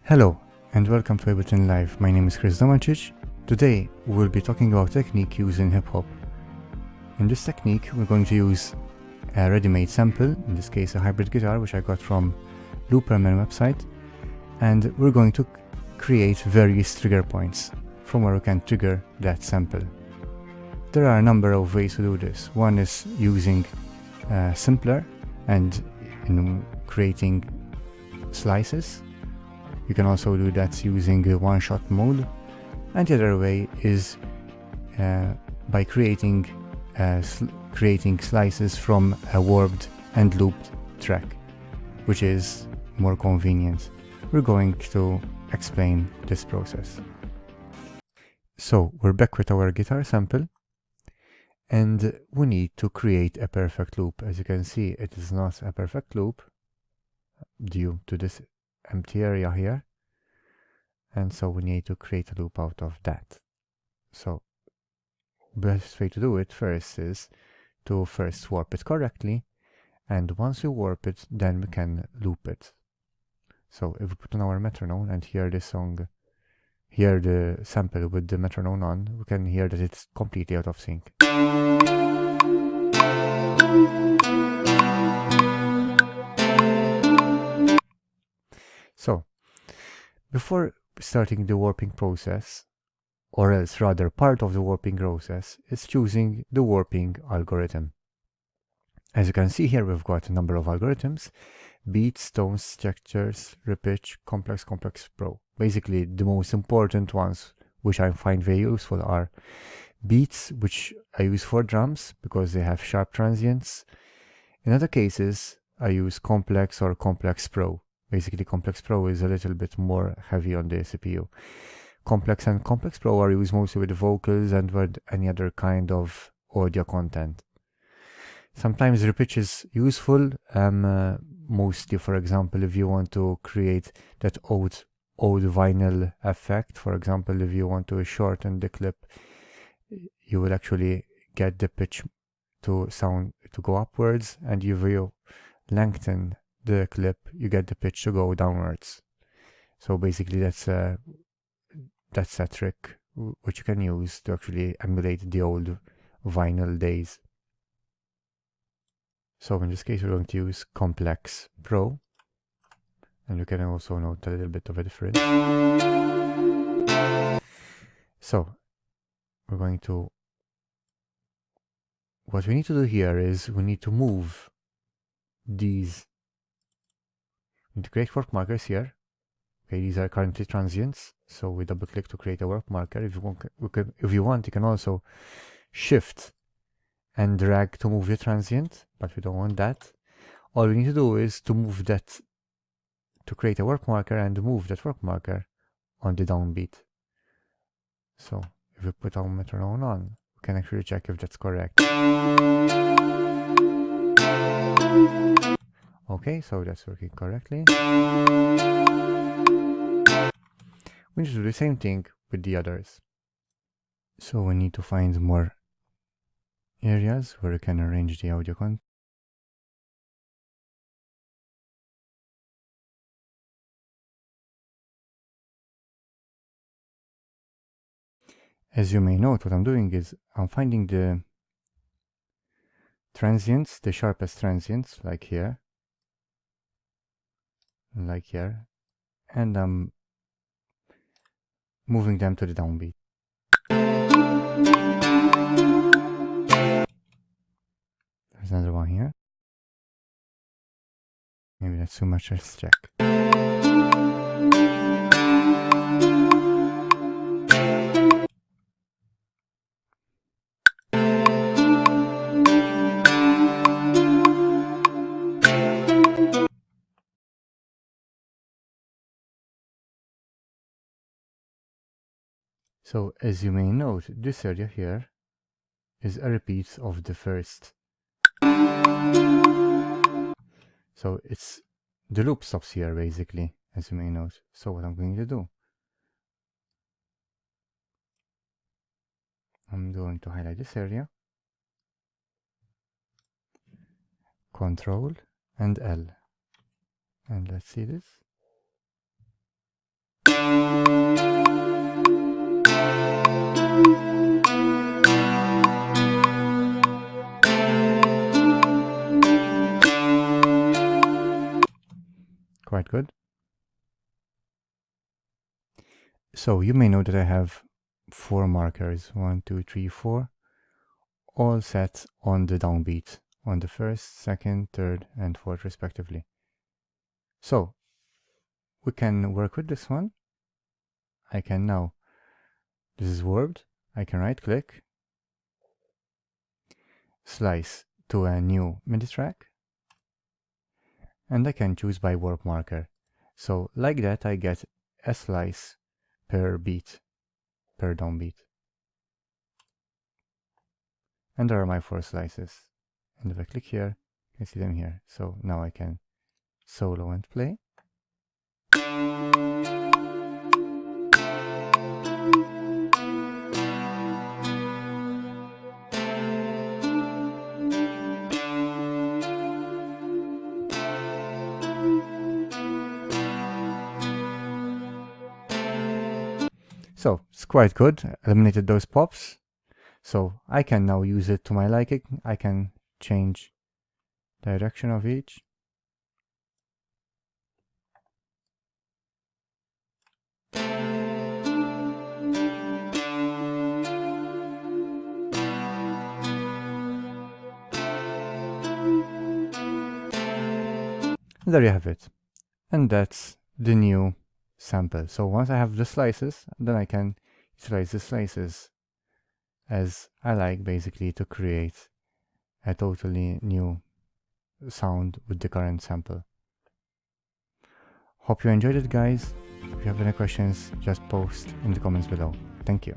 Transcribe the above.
Hello and welcome to Ableton Live. My name is Chris Domacic. Today we will be talking about a technique used in hip-hop. In this technique we're going to use a ready-made sample, in this case a hybrid guitar which I got from Looperman website, and we're going to create various trigger points from where we can trigger that sample. There are a number of ways to do this. One is using Simpler and in creating slices. You can also do that using a one-shot mode, and the other way is by creating slices from a warped and looped track, which is more convenient. We're going to explain this process. So we're back with our guitar sample, and we need to create a perfect loop. As you can see, it is not a perfect loop due to this empty area here, and so we need to create a loop out of that. So best way to do it first is to first warp it correctly, and once you warp it, then we can loop it. So if we put on our metronome and hear this song, hear the sample with the metronome on, we can hear that it's completely out of sync. So before starting the warping process, or else rather part of the warping process, is choosing the warping algorithm. As you can see here, we've got a number of algorithms: beats, tones, structures, repitch, complex, complex pro. Basically the most important ones which I find very useful are beats, which I use for drums because they have sharp transients. In other cases I use complex or complex pro. Basically complex pro is a little bit more heavy on the CPU. Complex and complex pro are used mostly with vocals and with any other kind of audio content. Sometimes repitch is useful, mostly for example if you want to create that old vinyl effect. For example, if you want to shorten the clip, you will actually get the pitch to go upwards, and if you lengthen the clip, you get the pitch to go downwards. So basically that's a trick which you can use to actually emulate the old vinyl days. So in this case we're going to use Complex Pro, and you can also note a little bit of a difference. So we're going to, what we need to do here is we need to move these, we need to create warp markers here. Okay, these are currently transients, so we double click to create a warp marker. If you want, you can also shift and drag to move the transient, but we don't want that. All we need to do is to move that, to create a warp marker and move that warp marker on the downbeat. So if we put our metronome on, we can actually check if that's correct. Okay, so that's working correctly. We need to do the same thing with the others. So we need to find more areas where we can arrange the audio content. As you may note, what I'm doing is I'm finding the transients, the sharpest transients, like here, and I'm moving them to the downbeat. There's another one here. Maybe that's too much, let's check. So as you may note, this area here is a repeat of the first. So it's the loop stops here basically, as you may note. So what I'm going to do, I'm going to highlight this area, Control and L, and let's see this. So you may know that I have 4 markers, 1, 2, 3, 4, all set on the downbeat, on the first, second, third, and fourth respectively. So we can work with this one. I can now, this is warped, I can right click, slice to a new MIDI track, and I can choose by warp marker. So like that I get a slice per beat, per downbeat. And there are my 4 slices. And if I click here, you can see them here. So now I can solo and play. So it's quite good, eliminated those pops. So I can now use it to my liking. I can change direction of each. There you have it. And that's the new sample. So once I have the slices, then I can utilize the slices as I like, basically, to create a totally new sound with the current sample. Hope you enjoyed it, guys. If you have any questions, just post in the comments below. Thank you.